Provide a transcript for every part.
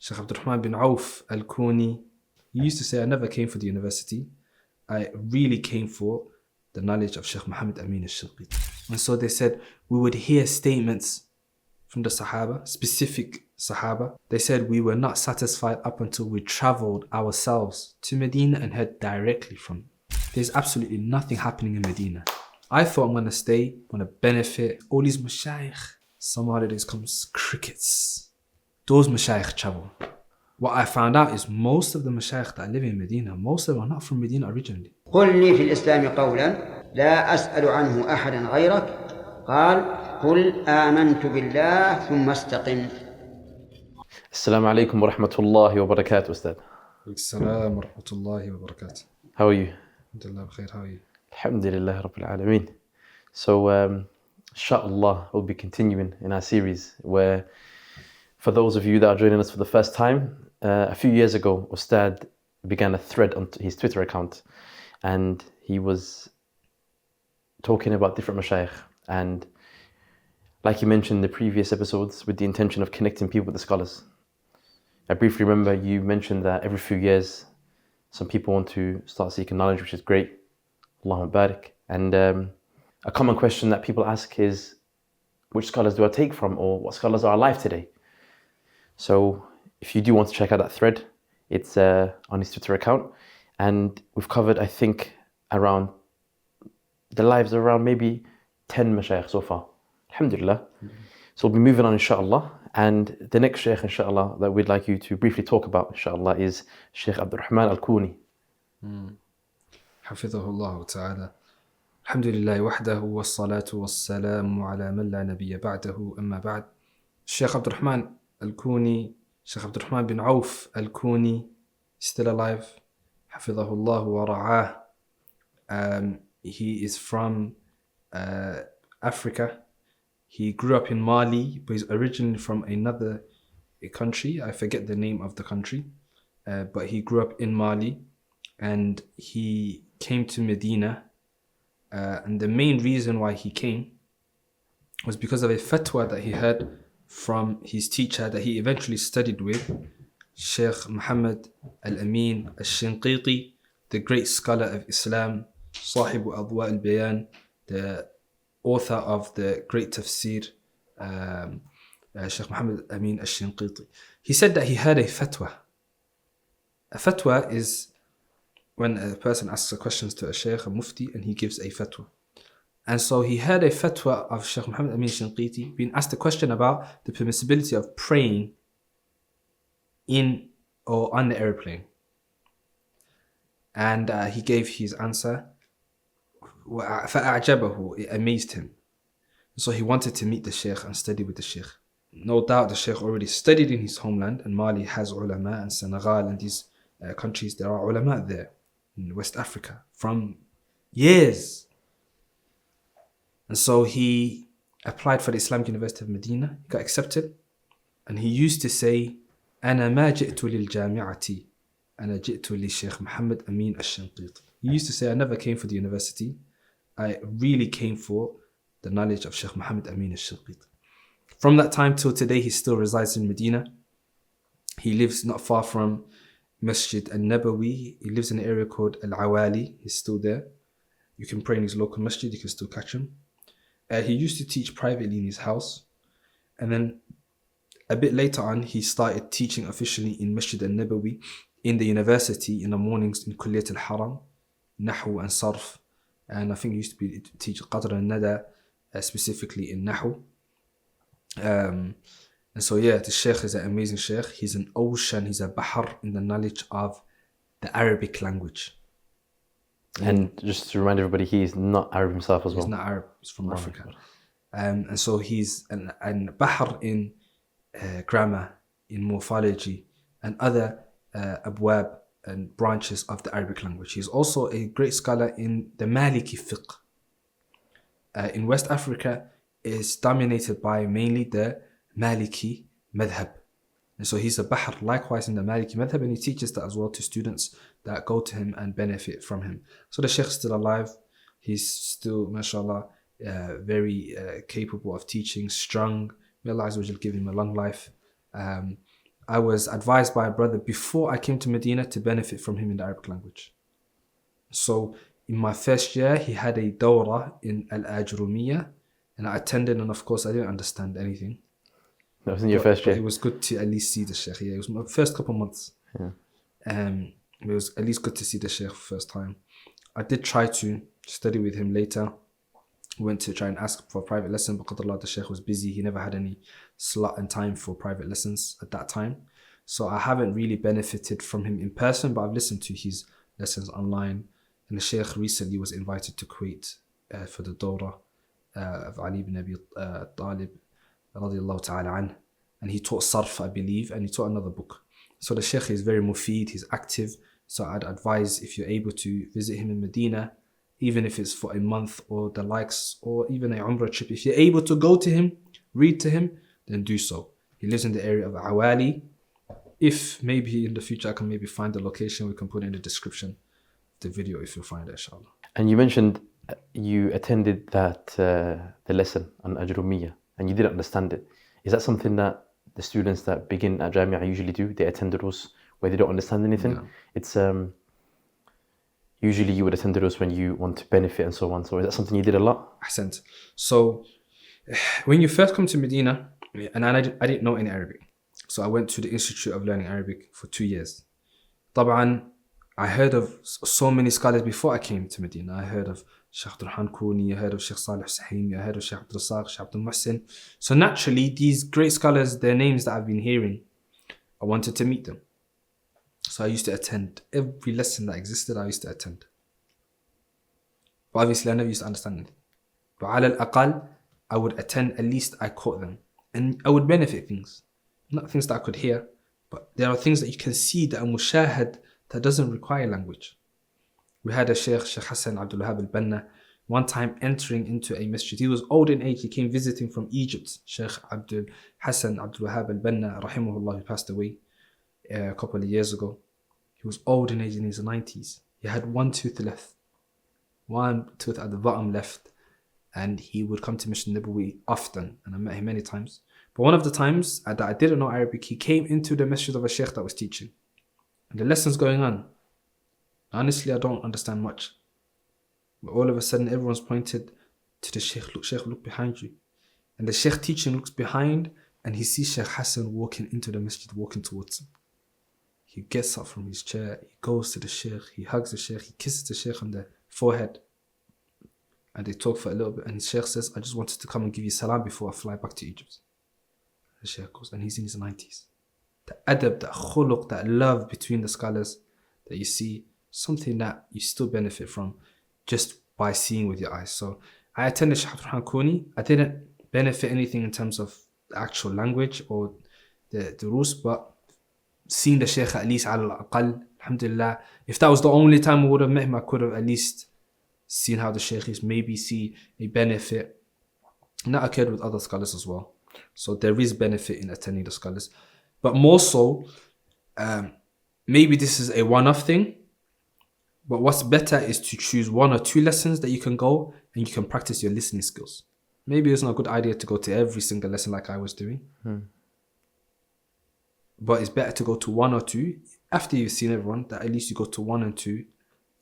Shaykh Abdurrahman bin Auf Al-Kuni, he used to say, I never came for the university. I really came for the knowledge of Shaykh Muhammad Amin Al-Shinqiti. And so they said, we would hear statements from the Sahaba, specific Sahaba. They said we were not satisfied up until we traveled ourselves to Medina and heard directly from. There's absolutely nothing happening in Medina. I thought I'm going to stay, I'm going to benefit. All these mashayikh, summer holidays comes crickets. Those mashayikh travel. What I found out is most of the mashayikh that live in Medina, most of them are not from Medina originally. قل لي في الإسلام قولا لا أسأل عنه أحدا غيرك قال قل آمنت بالله ثم استقم. Assalamu alaikum wa rahmatullahi wa barakatuh, Ustadh. Assalamu wa rahmatullahi wa barakatuh. How are you? Alhamdulillah, khair, how are you? Alhamdulillah Rabbil Alameen. So, inshallah, we'll be continuing in our series where, for those of you that are joining us for the first time, a few years ago, Ustadh began a thread on his Twitter account, and he was talking about different mashayikh, and like you mentioned in the previous episodes, with the intention of connecting people with the scholars. I briefly remember you mentioned that every few years some people want to start seeking knowledge, which is great. Allahumma barik. And a common question that people ask is, which scholars do I take from, or what scholars are alive today? So if you do want to check out that thread, it's on his Twitter account, and we've covered, I think, around the lives of around maybe 10 mashayikh so far. Alhamdulillah. So we'll be moving on, inshallah. And the next Shaykh, inshallah, that we'd like you to briefly talk about, inshallah, is Shaykh Abdurrahman Al-Kuni. حفظه الله تعالى. الحمد لله وحده والصلاة والسلام على من لا نبي بعده أما بعد. Shaykh Abdurrahman Al-Kuni, Shaykh Abdurrahman bin Auf Al-Kuni, still alive. حفظه الله ورعاه. He is from Africa. He grew up in Mali, but he's originally from another country. I forget the name of the country. But he grew up in Mali, and he came to Medina. And the main reason why he came was because of a fatwa that he heard from his teacher that he eventually studied with, Shaykh Muhammad Al-Amin Al-Shinqiti, the great scholar of Islam, Sahibu Adwa al-Bayan, the author of the great tafsir, Shaykh Muhammad Amin Al-Shinqiti. He said that he had a fatwa. A fatwa is when a person asks a question to a Shaykh, a Mufti, and he gives a fatwa. And so he had a fatwa of Shaykh Muhammad Amin Al-Shinqiti being asked a question about the permissibility of praying in or on the airplane. And he gave his answer. فَأَعْجَبَهُ, it amazed him. So he wanted to meet the Shaykh and study with the Shaykh. No doubt the Shaykh already studied in his homeland, and Mali has ulama, and Senegal and these countries, there are ulama there in West Africa from years. And so he applied for the Islamic University of Medina, got accepted, and he used to say, أنا ما جئت للجامعة أنا جئت للشيخ محمد أمين الشنقيطي. He used to say, I never came for the university. I really came for the knowledge of Shaykh Muhammad Amin Al-Shinqiti. From that time till today, he still resides in Medina. He lives not far from Masjid Al-Nabawi. He lives in an area called Al-Awali. He's still there. You can pray in his local masjid, you can still catch him. He used to teach privately in his house. And then a bit later on, he started teaching officially in Masjid Al-Nabawi in the university in the mornings in Kulliyat Al-Haram, Nahu and Sarf. And I think he used to teach Qadr al-Nada, specifically in Nahu. And so yeah, the Shaykh is an amazing Shaykh. He's an ocean, he's a bahar in the knowledge of the Arabic language. And just to remind everybody, he is not Arab himself as well. He's not Arab, he's from Africa. And so he's an bahar in grammar, in morphology, and other abwab and branches of the Arabic language. He's also a great scholar in the Maliki fiqh. In West Africa, is dominated by mainly the Maliki madhab. And so he's a bahr likewise in the Maliki madhab, and he teaches that as well to students that go to him and benefit from him. So the Shaykh is still alive. He's still, mashallah, very capable of teaching, strong. May Allah Azza wa Jal give him a long life. I was advised by a brother before I came to Medina to benefit from him in the Arabic language. So in my first year, he had a dawrah in Al-Ajrumiyya, and I attended, and of course I didn't understand anything. That was in your first year? It was good to at least see the Sheikh. Yeah, it was my first couple of months. Yeah. It was at least good to see the Sheikh for the first time. I did try to study with him later. Went to try and ask for a private lesson, but qadar Allah, the Sheikh was busy. He never had any slot and time for private lessons at that time. So I haven't really benefited from him in person, but I've listened to his lessons online. And the Sheikh recently was invited to Kuwait for the Dawrah of Ali ibn Abi Talib radiyallahu ta'ala an. And he taught Sarf, I believe, and he taught another book. So the Sheikh is very mufid, he's active. So I'd advise, if you're able to visit him in Medina, even if it's for a month or the likes, or even a Umrah trip, if you're able to go to him, read to him, then do so. He lives in the area of Awali. If maybe in the future I can maybe find the location, we can put it in the description of the video if you find it, inshallah. And you mentioned you attended that the lesson on Ajrumiyya and you didn't understand it. Is that something that the students that begin at Jamia usually do? They attend those where they don't understand anything? No. It's usually you would attend those when you want to benefit and so on. So is that something you did a lot? Ahsant. So when you first come to Medina, and I didn't know any Arabic. So I went to the Institute of Learning Arabic for 2 years. طبعا I heard of so many scholars before I came to Medina. I heard of Shaykh Abdurrahman Al-Kuni, I heard of Shaykh Salih Suhaimi, I heard of Shaykh Abdurrazaq, Shaykh Abdul Muhsin. So naturally, these great scholars, their names that I've been hearing, I wanted to meet them. So I used to attend every lesson that existed. I used to attend. But obviously, I never used to understand anything. But على الأقل, I would attend, at least I caught them. And I would benefit things. Not things that I could hear, but there are things that you can see that are mushahad, that doesn't require language. We had a Sheikh Hassan Abdul Al-Banna, one time entering into a masjid. He was old in age. He came visiting from Egypt. Sheikh Hassan Abdul Al-Banna, rahimahullah, he passed away a couple of years ago. He was old in age, in his 90s. He had one tooth left. One tooth at the bottom left. And he would come to Masjid Nabawi often. And I met him many times. But one of the times that I didn't know Arabic, he came into the masjid of a sheikh that was teaching. And the lesson's going on. Honestly, I don't understand much. But all of a sudden, everyone's pointed to the sheikh. Look, sheikh, look behind you. And the sheikh teaching looks behind, and he sees Shaykh Hassan walking into the masjid, walking towards him. He gets up from his chair, he goes to the sheikh, he hugs the sheikh, he kisses the sheikh on the forehead. And they talk for a little bit, and the sheikh says, I just wanted to come and give you salam before I fly back to Egypt. The sheikh goes, and he's in his 90s. The adab, that khuluq, that love between the scholars that you see, something that you still benefit from just by seeing with your eyes. So I attended Shaykh Abdurrahman Al-Kuni. I didn't benefit anything in terms of the actual language or the durus, but seeing the sheikh at least al-aqal, alhamdulillah. If that was the only time I would have met him, I could have at least seen how the sheikh is, maybe see a benefit. And that occurred with other scholars as well. So there is benefit in attending the scholars. But more so, maybe this is a one-off thing, but what's better is to choose 1 or 2 lessons that you can go and you can practice your listening skills. Maybe it's not a good idea to go to every single lesson like I was doing. But it's better to go to 1 or 2 after you've seen everyone, that at least you go to 1 and 2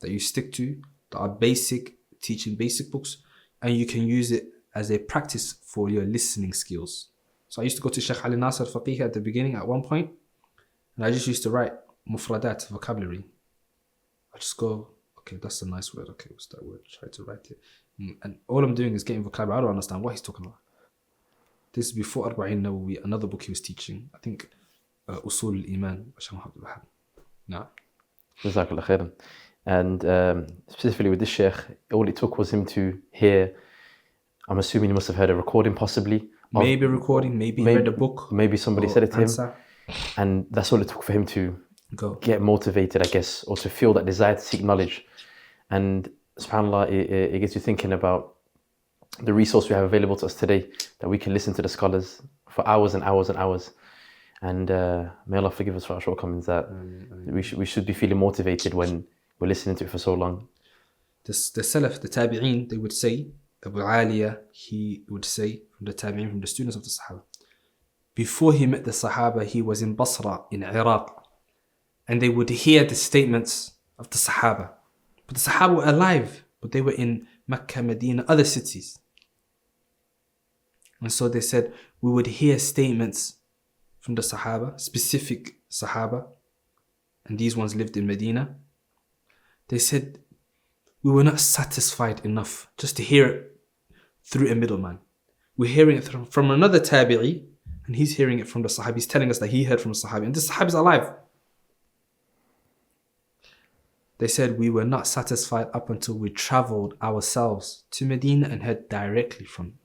that you stick to, that are basic, teaching basic books, and you can use it as a practice for your listening skills. So I used to go to Shaykh Ali Nasser Faqih at the beginning at one point, and I just used to write mufradat, vocabulary. I just go, okay, that's a nice word. Okay, what's that word? Try to write it. And all I'm doing is getting vocabulary. I don't understand what he's talking about. This is before Arba'in Nawawi, another book he was teaching. I think Usul al-Iman by Shaykh Muhammad Abdul No. Jazakallah khairan. And specifically with this sheikh, all it took was him to hear, I'm assuming he must have heard a recording possibly. Maybe recording, maybe he read a book. Maybe somebody said it to answer. him. And that's all it took for him to Go. get motivated, I guess, or to feel that desire to seek knowledge. And subhanAllah, it gets you thinking about the resource we have available to us today, that we can listen to the scholars for hours and hours and hours. And may Allah forgive us for our shortcomings, that we should be feeling motivated when we're listening to it for so long. The Salaf, the Tabi'een, they would say, Abu Aliya, he would say from the Tabi'een, from the students of the Sahaba, before he met the Sahaba, he was in Basra, in Iraq. And they would hear the statements of the Sahaba. But the Sahaba were alive, but they were in Mecca, Medina, other cities. And so they said, we would hear statements from the Sahaba, specific Sahaba, and these ones lived in Medina. They said, we were not satisfied enough just to hear it through a middleman. We're hearing it from another tabi'i, and he's hearing it from the Sahabi. He's telling us that he heard from the Sahabi, and the Sahabi is alive. They said, we were not satisfied up until we traveled ourselves to Medina and heard directly from him.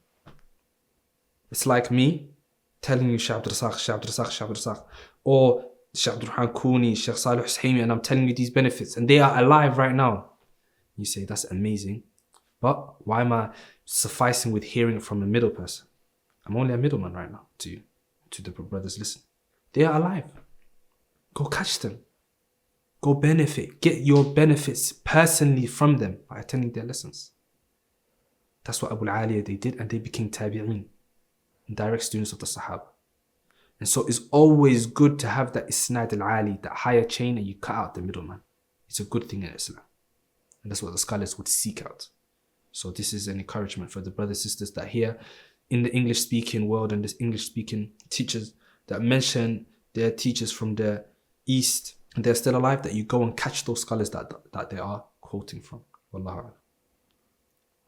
It's like me telling you Shaykh Abdurrazaq, Shaykh Abdurrazaq, Shaykh Abdurrazaq, or Shaykh Abdurrahman Al-Kuni, Shaykh Salih Husaymi, and I'm telling you these benefits, and they are alive right now. You say, that's amazing, but why am I sufficing with hearing it from a middle person? I'm only a middleman right now to you, to the brothers. Listen, they are alive. Go catch them. Go benefit. Get your benefits personally from them by attending their lessons. That's what Abu Aliyah they did, and they became tabi'een, direct students of the Sahaba. And so it's always good to have that isnad al-ali, that higher chain, and you cut out the middleman. It's a good thing in Islam. And that's what the scholars would seek out. So this is an encouragement for the brothers and sisters that here in the English-speaking world and this English-speaking teachers that mention their teachers from the East, and they're still alive, that you go and catch those scholars that they are quoting from. Wallahu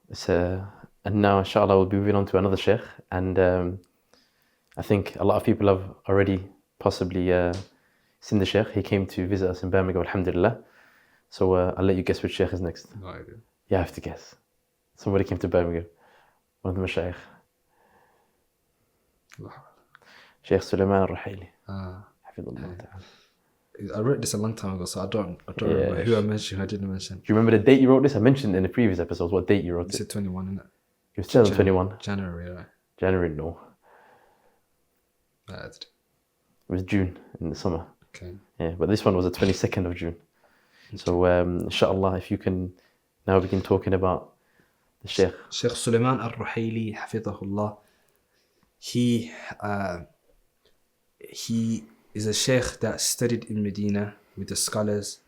a'lam. And now, inshallah, we'll be moving on to another Sheikh. And I think a lot of people have already possibly seen the Sheikh. He came to visit us in Birmingham, alhamdulillah. So I'll let you guess which Sheikh is next. No idea. You have to guess. Somebody came to Birmingham. One of the Mashaykh. Shaykh Sulaiman Al-Ruheili. Hafidhullah ta'ala. I wrote this a long time ago, so I don't remember who I mentioned, who I didn't mention. Do you remember the date you wrote this? I mentioned in the previous episodes what date you wrote it. You said 21, isn't it? It was 2021. January, right? January, no. That's It was June in the summer. okay. Yeah, but this one was the 22nd of June. So inshallah, if you can now begin talking about the Sheikh. Shaykh Sulaiman Al-Ruheili, hafidhahullah. He is a Sheikh that studied in Medina with the scholars.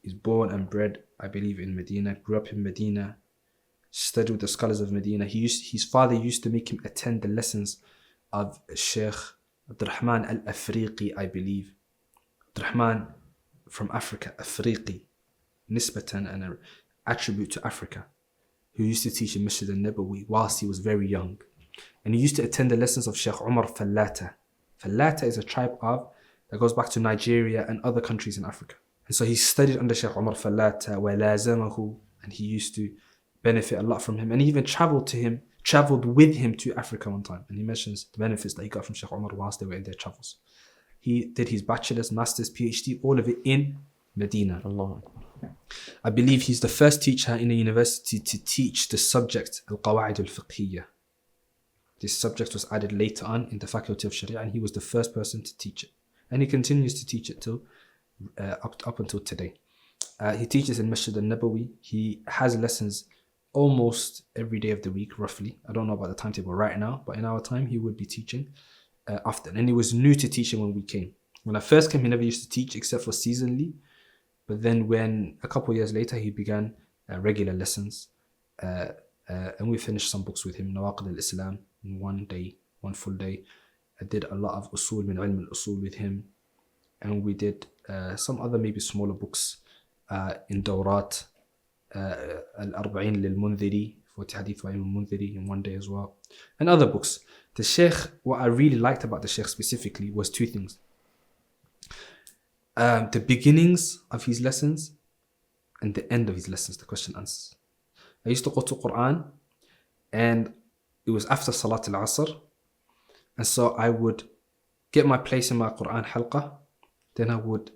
He's born and bred, I believe, in Medina, grew up in Medina, studied with the scholars of Medina. His father used to make him attend the lessons of Shaykh Abdurrahman Al-Afriqi, I believe. Abdurrahman from Africa, Afriqi, nisbatan, and an attribute to Africa, who used to teach in Masjid al-Nabawi whilst he was very young. And he used to attend the lessons of Shaykh Umar Fallata. Fallata is a tribe that goes back to Nigeria and other countries in Africa. And so he studied under Shaykh Umar Fallata, وَلَازَمَهُ, and he used to benefit a lot from him. And he even traveled with him to Africa one time. And he mentions the benefits that he got from Shaykh Umar whilst they were in their travels. He did his bachelor's, master's, PhD, all of it in Medina. Allah. I believe he's the first teacher in a university to teach the subject Al-Qawa'id Al-Fiqhiyya. This subject was added later on in the Faculty of Sharia, and he was the first person to teach it. And he continues to teach it till up until today. He teaches in Masjid al-Nabawi. He has lessons almost every day of the week, roughly. I don't know about the timetable right now, but in our time, he would be teaching often. And he was new to teaching when we came. When I first came, he never used to teach except for seasonally. But then when a couple of years later, he began regular lessons. And we finished some books with him, Nawaqid al-Islam, in one full day. I did a lot of usul min ilm al-usul with him. And we did some other maybe smaller books in Dawrat, Al-Arba'in lil-Mundhiri, 40 Hadith wa al-Mundhiri in one day as well. And other books. The Sheikh, what I really liked about the Sheikh specifically was two things. The beginnings of his lessons and the end of his lessons, the question answers. I used to go to Quran, and it was after Salat al-Asr, and so I would get my place in my Quran halqa, then I would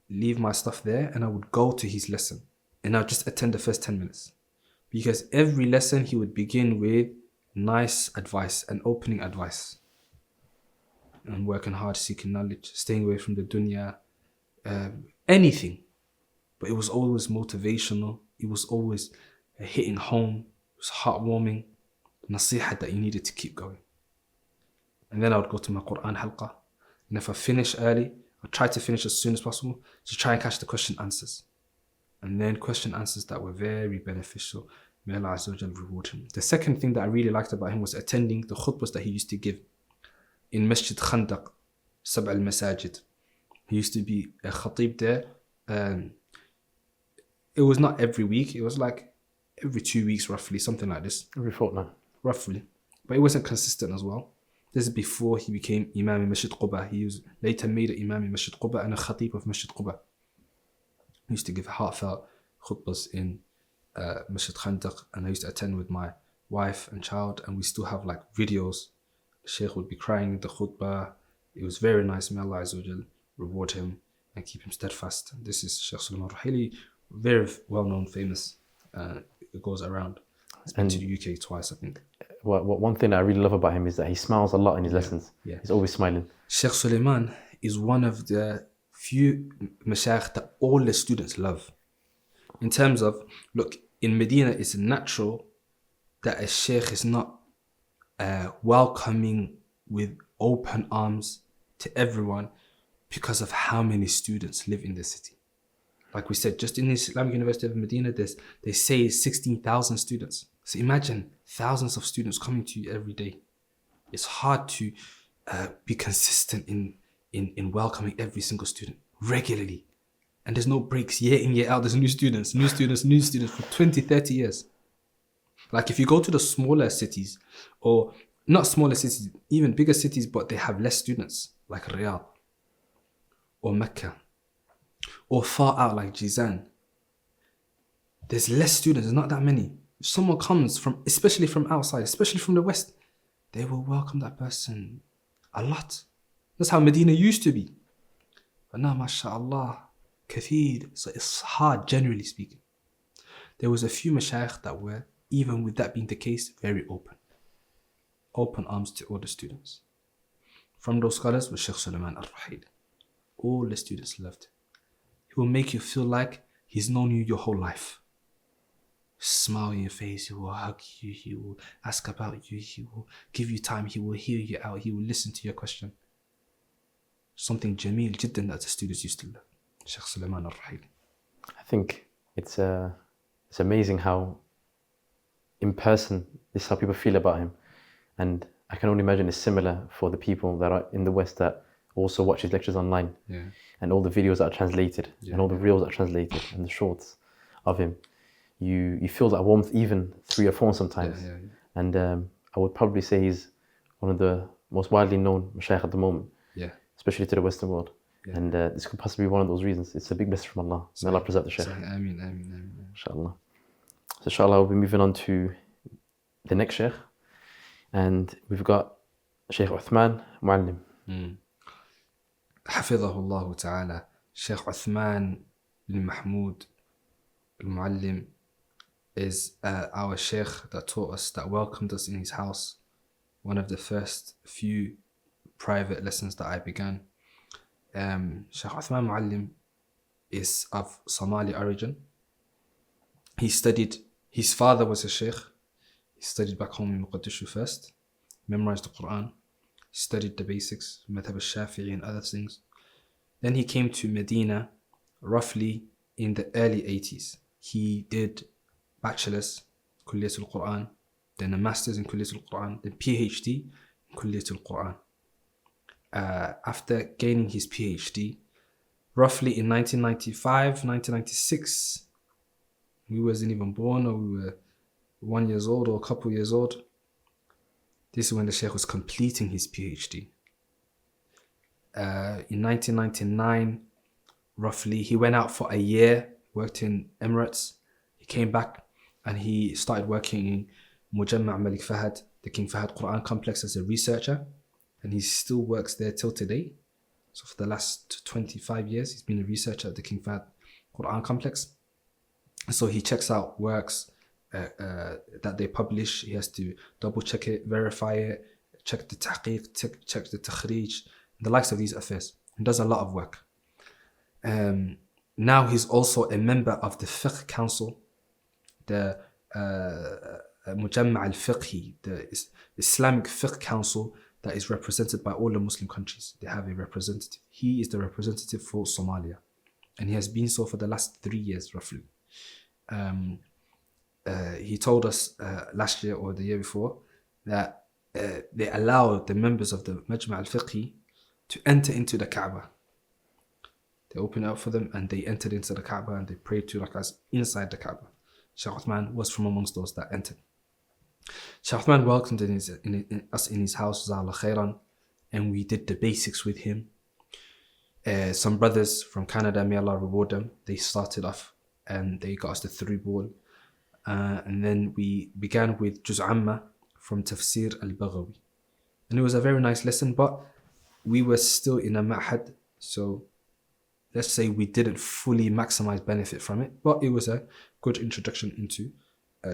leave my stuff there and I would go to his lesson, and I'd just attend the first 10 minutes, because every lesson he would begin with nice advice and opening advice, and working hard, seeking knowledge, staying away from the dunya, anything. But it was always motivational. It was always hitting home. It was heartwarming. Nasihat that you needed to keep going. And then I would go to my Quran halqa. And if I finish early, I'd try to finish as soon as possible to try and catch the question answers. And then question answers that were very beneficial. May Allah Azza wa Jal reward him. The second thing that I really liked about him was attending the khutbahs that he used to give in Masjid Khandaq, Sab' al-Masajid. He used to be a khatib there. It was not every week. It was like every 2 weeks roughly, something like this. Every fortnight. Roughly. But it wasn't consistent as well. This is before he became Imam in Masjid Quba. He was later made an Imam in Masjid Quba and a Khatib of Masjid Quba. He used to give heartfelt khutbahs in Masjid Khandaq, and I used to attend with my wife and child, and we still have like videos. The Shaykh would be crying in the khutbah. It was very nice. May Allah Azza wa Jal reward him and keep him steadfast. This is Shaykh Sulaiman Al-Ruheili, very well known, famous. It goes around. He's been to the UK twice, I think. One thing I really love about him is that he smiles a lot in his lessons. Yeah. He's always smiling. Shaykh Sulaiman is one of the few mashayikh that all the students love. In terms of, look, in Medina, it's natural that a shaykh is not welcoming with open arms to everyone because of how many students live in the city. Like we said, just in the Islamic University of Medina, they say 16,000 students. So imagine thousands of students coming to you every day. It's hard to be consistent in welcoming every single student regularly. And there's no breaks year in, year out. There's new students for 20, 30 years. Like if you go to the smaller cities, or not smaller cities, even bigger cities, but they have less students, like Riyadh or Mecca, or far out like Jizan, there's less students, there's not that many. If someone comes from, especially from outside, especially from the West, they will welcome that person a lot. That's how Medina used to be. But now, mashallah, kathir, so it's hard, generally speaking. There was a few mashayikh that were, even with that being the case, very open. Open arms to all the students. From those scholars was Shaykh Sulaiman Al-Ruheili. All the students loved him. He will make you feel like he's known you your whole life. Smile in your face, he will hug you, he will ask about you, he will give you time, he will hear you out, he will listen to your question. Something jameel jiddan that the students used to love. Shaykh Sulaiman Al-Ruheili. I think it's amazing how in person this is how people feel about him. And I can only imagine it's similar for the people that are in the West that also watch his lectures online. Yeah. And all the videos that are translated, and all the reels that are translated, and the shorts of him. You feel that warmth even through your phone sometimes. Yeah. And I would probably say he's one of the most widely known mashayikh at the moment, especially to the Western world. Yeah. And this could possibly be one of those reasons. It's a big blessing from Allah. May Allah preserve the Shaykh. Ameen. Inshallah. So inshallah we'll be moving on to the next Shaykh. And we've got Shaykh Uthman Muallim. حفظه الله تعالى. Shaykh Uthman bin Mahmud Al-Muallim is our Shaykh that taught us, that welcomed us in his house. One of the first few private lessons that I began. Shaykh Uthman Muallim is of Somali origin. He studied, his father was a Shaykh. He studied back home in Mogadishu first, memorized the Quran, studied the basics, Madhab al-Shafi'i and other things. Then he came to Medina roughly in the early 80s. He did bachelor's, Kulliyat al-Quran, then a master's in Kulliyat al-Quran, then PhD in Kulliyat al-Quran. After gaining his PhD, roughly in 1995, 1996, we wasn't even born, or we were 1 year old or a couple years old. This is when the Shaykh was completing his PhD. In 1999, roughly, he went out for a year, worked in Emirates. He came back and he started working in Mujamma' Malik Fahad, the King Fahad Quran Complex, as a researcher. And he still works there till today. So for the last 25 years, he's been a researcher at the King Fahad Quran Complex. So he checks out works that they publish. He has to double check it, verify it, check the tahqiq, check the takhrij, the likes of these affairs. He does a lot of work. Now he's also a member of the Fiqh Council, the Mujamma' al-Fiqhi, the Islamic Fiqh Council that is represented by all the Muslim countries. They have a representative. He is the representative for Somalia, and he has been so for the last 3 years roughly. He told us last year or the year before that they allowed the members of the Majma' al-Fiqhi to enter into the Kaaba. They opened it up for them and they entered into the Kaaba and they prayed 2 rak'ahs inside the Kaaba. Shaykh Uthman was from amongst those that entered. Shaykh Uthman welcomed us in his house, Za'ala Khairan, and we did the basics with him. Some brothers from Canada, may Allah reward them, they started off and they got us the 3 ball. And then we began with Juz' Amma from Tafsir al-Baghawi. And it was a very nice lesson, but we were still in a ma'had, so let's say we didn't fully maximize benefit from it, but it was a good introduction into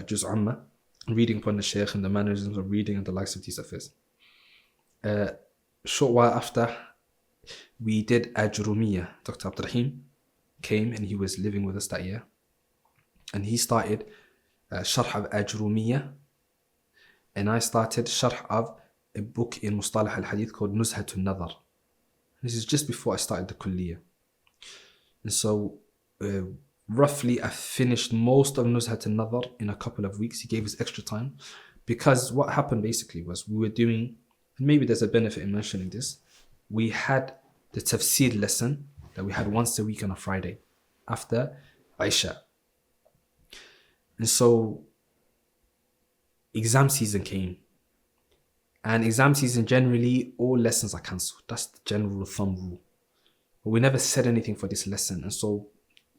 Juz' Amma, reading upon the Shaykh and the mannerisms of reading and the likes of these affairs. Short while after, we did Ajurumiyya. Dr. Abdurrahim came and he was living with us that year. And he started Sharh of Ajurumiyya. And I started Sharh of a book in Mustalah al-Hadith called Nuzhatun Nadar. This is just before I started the Kulliyah. And so roughly I finished most of Nuzhatun Nadar in a couple of weeks. He gave us extra time because what happened basically was we were doing, and maybe there's a benefit in mentioning this, we had the tafsir lesson that we had once a week on a Friday after Isha. And so exam season came. And exam season, generally, all lessons are cancelled. That's the general thumb rule. But we never said anything for this lesson. And so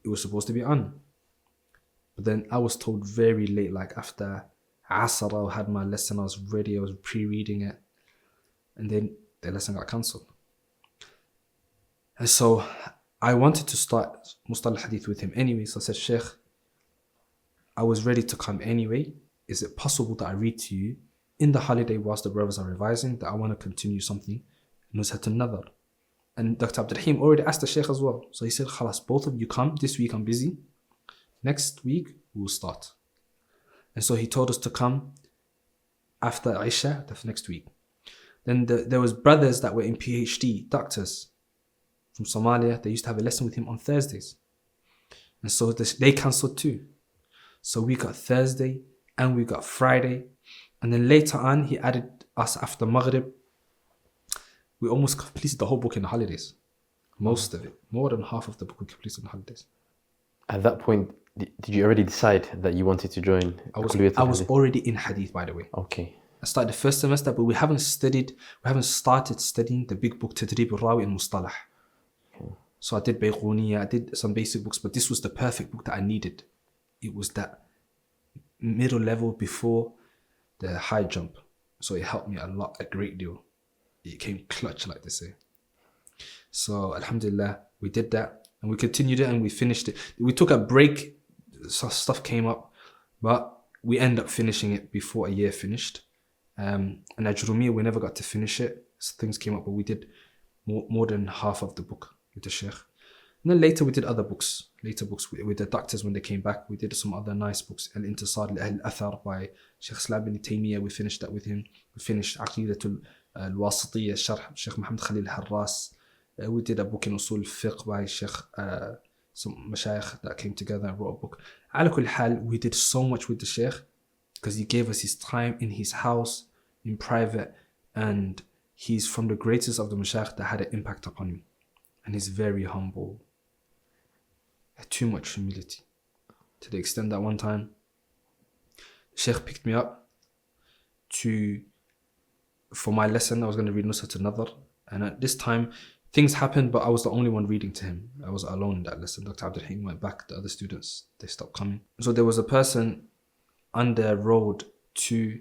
it was supposed to be on. But then I was told very late, like after Asr, I had my lesson, I was ready, I was pre-reading it. And then the lesson got cancelled. And so I wanted to start Mustalah Hadith with him anyway. So I said, Sheikh, I was ready to come anyway. Is it possible that I read to you in the holiday whilst the brothers are revising, that I want to continue something? Nuzhatun Nadar. And Dr. Abdurrahim already asked the Shaykh as well. So he said, Khalas, both of you come. This week I'm busy. Next week we'll start. And so he told us to come after Isha, the next week. Then there was brothers that were in PhD, doctors from Somalia. They used to have a lesson with him on Thursdays. And so they cancelled too. So we got Thursday and we got Friday. And then later on, he added us after Maghrib. We almost completed the whole book in the holidays. Most of it. More than half of the book we completed in the holidays. At that point, did you already decide that you wanted to join? I was already in Hadith, by the way. Okay. I started the first semester, but we haven't started studying the big book Tadrib al-Rawi in Mustalah. Okay. So I did Bayquniya, I did some basic books, but this was the perfect book that I needed. It was that middle level before the high jump. So it helped me a great deal. It came clutch, like they say. So Alhamdulillah, we did that and we continued it and we finished it. We took a break, so stuff came up, but we ended up finishing it before a year finished. And Ajurumiyya, we never got to finish it. So things came up, but we did more than half of the book with the Sheikh. And then later we did other books. Later books with the doctors when they came back. We did some other nice books. Al-Intisar al-Athar by Shaykh Islam ibn Taymiyyah. We finished that with him. We finished Aqidatul al-Wasitiyya, Sharh Shaykh Muhammad Khalil Harras. We did a book in Usul al-Fiqh by Sheikh, some mashayikh that came together and wrote a book. Ala kulli hal, we did so much with the Sheikh because he gave us his time in his house, in private, and he's from the greatest of the mashayikh that had an impact upon me. And he's very humble. Too much humility. To the extent that one time, Sheikh picked me up for my lesson. I was going to read Nuzhatun Nadar. And at this time, things happened, but I was the only one reading to him. I was alone in that lesson. Dr. Abdurrahim went back. The other students, they stopped coming. So there was a person on the road to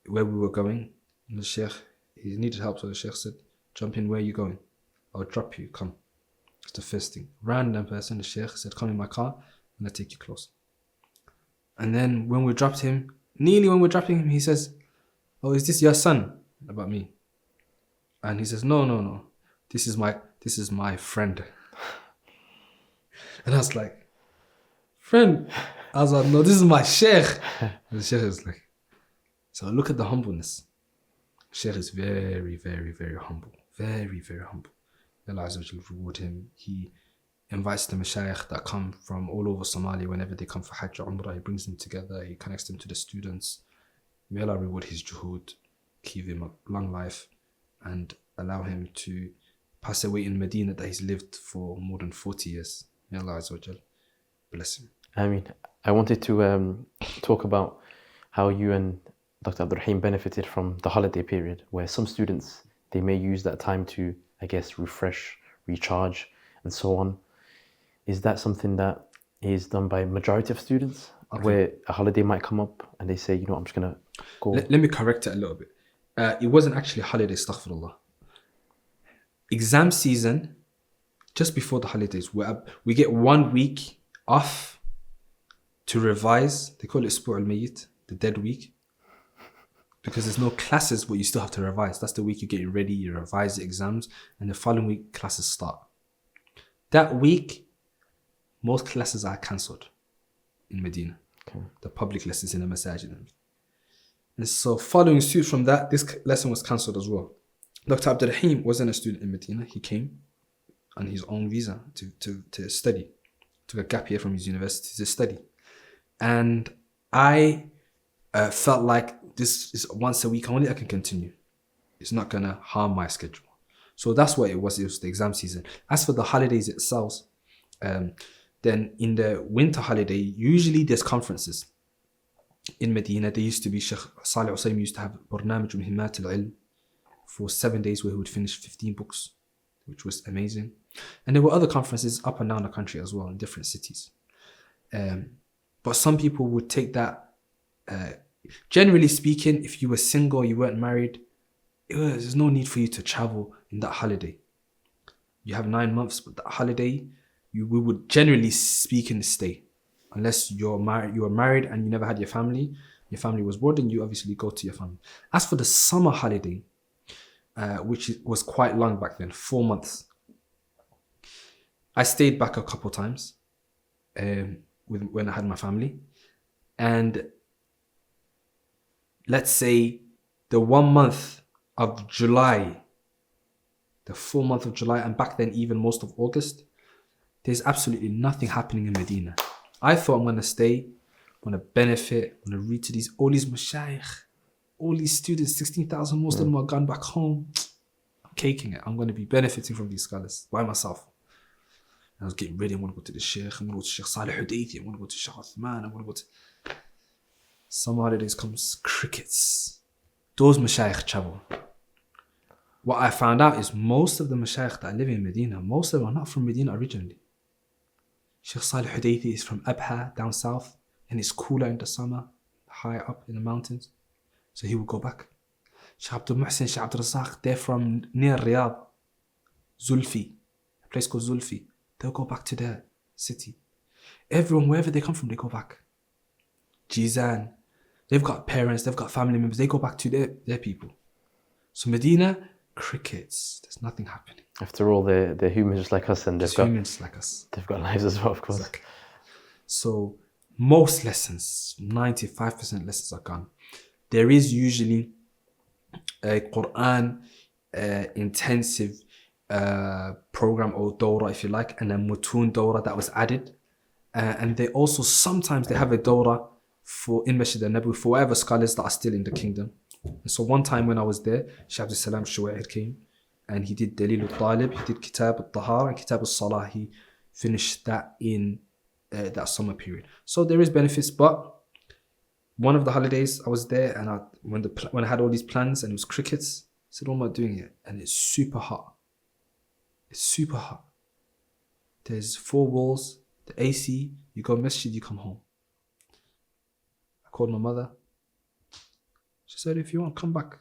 where we were going. And the Sheikh, he needed help. So the Sheikh said, jump in, where are you going? I'll drop you, come. It's the first thing. Random person, the Sheikh said, come in my car and I'll take you close. And then when we dropped him, nearly when we're dropping him, he says, oh, is this your son? About me. And he says, no. This is my friend. And I was like, friend? I was like, no, this is my Sheikh. And the Sheikh was like, so look at the humbleness. Sheikh is very, very, very humble. Very, very humble. Allah Azza wa Jal reward him. He invites the mashayikh that come from all over Somalia whenever they come for Hajj or Umrah. He brings them together. He connects them to the students. May Allah reward his juhud, give him a long life, and allow him to pass away in Medina that he's lived for more than 40 years. May Allah Azza wa Jal bless him. I mean, I wanted to talk about how you and Dr. Abdurrahim benefited from the holiday period, where some students, they may use that time to, I guess, refresh, recharge, and so on. Is that something that is done by majority of students, where a holiday might come up and they say, you know, I'm just going to go? Let me correct it a little bit. It wasn't actually a holiday, astaghfirullah. Exam season, just before the holidays, we get 1 week off to revise. They call it Isbu' al-Mayyit, the dead week. Because there's no classes, but you still have to revise. That's the week you're getting ready, you revise the exams, and the following week classes start. That week, most classes are cancelled in Medina. Okay. The public lessons in the masajid. And so following suit from that, this lesson was cancelled as well. Dr. Abdurrahim wasn't a student in Medina. He came on his own visa to study. Took a gap year from his university to study. And I felt like this is once a week only, I can continue. It's not going to harm my schedule. So that's what it was. It was the exam season. As for the holidays itself, then in the winter holiday, usually there's conferences. In Medina, there used to be Shaykh Salih Usaim used to have Barnamij Muhimmat al-Ilm for 7 days where he would finish 15 books, which was amazing. And there were other conferences up and down the country as well in different cities. But some people would take that, generally speaking, if you were single, you weren't married, there's no need for you to travel in that holiday. You have 9 months, but that holiday, we would generally speaking stay. Unless you were married and you never had your family was boarding, you obviously go to your family. As for the summer holiday, which was quite long back then, 4 months, I stayed back a couple times when I had my family. And let's say the 1 month of July, the full month of July, and back then even most of August, there's absolutely nothing happening in Medina. I thought I'm going to stay, I'm going to benefit, I'm going to read to all these mashayikh, all these students, 16,000, most of them are gone back home. I'm caking it. I'm going to be benefiting from these scholars by myself. And I was getting ready. I want to go to the Sheikh, I'm going to go to Shaykh Salih Hudaythi, I want to go to Shaykh Uthman, I want to go to... Summer holidays comes crickets. Those mashayikh travel. What I found out is most of the mashayikh that live in Medina, most of them are not from Medina originally. Shaykh Salih Hudaythi is from Abha, down south, and it's cooler in the summer, high up in the mountains. So he will go back. Shaykh Abdul Muhsin, Shaykh AbdurRazaq, they're from near Riyadh, Zulfi, a place called Zulfi. They'll go back to their city. Everyone, wherever they come from, they go back. Jizan, they've got parents, they've got family members, they go back to their people. So Medina, crickets, there's nothing happening. After all, they're humans just like us, and they've got humans like us. They've got lives as well, of course. Exactly. So most lessons, 95% lessons are gone. There is usually a Quran intensive program or dawrah, if you like, and a mutun dawrah that was added. And they also sometimes they have a dawrah in Masjid al-Nabawi for whatever scholars that are still in the kingdom. And so one time when I was there, Shaykh Abdul Salam Shuwa'ir came and he did Dalil al-Talib, he did Kitab al-Tahar and Kitab al-Salah. He finished that in that summer period. So there is benefits, but one of the holidays I was there and when I had all these plans and it was crickets, I said, what am I doing here? And it's super hot. It's super hot. There's 4 walls, the AC, you go masjid, you come home. I called my mother. She said, if you want, come back.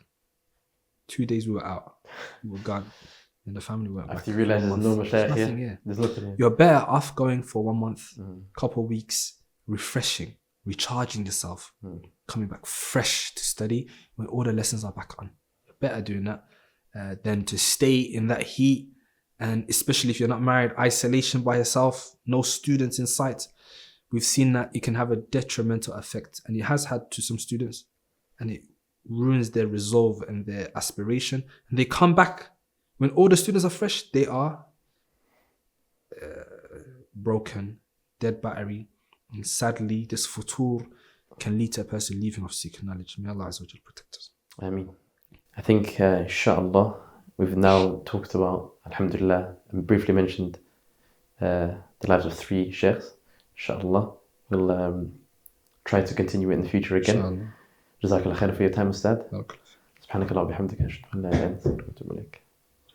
2 days we were out. We were gone. And the family went back. After you realise there's no mashayikh here. Here. There's nothing here. You're better off going for 1 month, couple of weeks, refreshing, recharging yourself, coming back fresh to study when all the lessons are back on. You're better doing that than to stay in that heat. And especially if you're not married, isolation by yourself, no students in sight. We've seen that it can have a detrimental effect. And it has had to some students. And ruins their resolve and their aspiration. And they come back. When all the students are fresh, they are broken, dead battery. And sadly, this futur can lead to a person leaving off seeking knowledge. May Allah Azza wa Jal protect us. Ameen. I think, inshallah, we've now talked about, alhamdulillah, and briefly mentioned the lives of 3 sheikhs. Inshallah, we'll try to continue it in the future again. جزاك الله خير for your time, Ustad. سبحانك اللهم وبحمدك أشهد أن لا إله إلا أنت أستغفرك وأتوب إليك.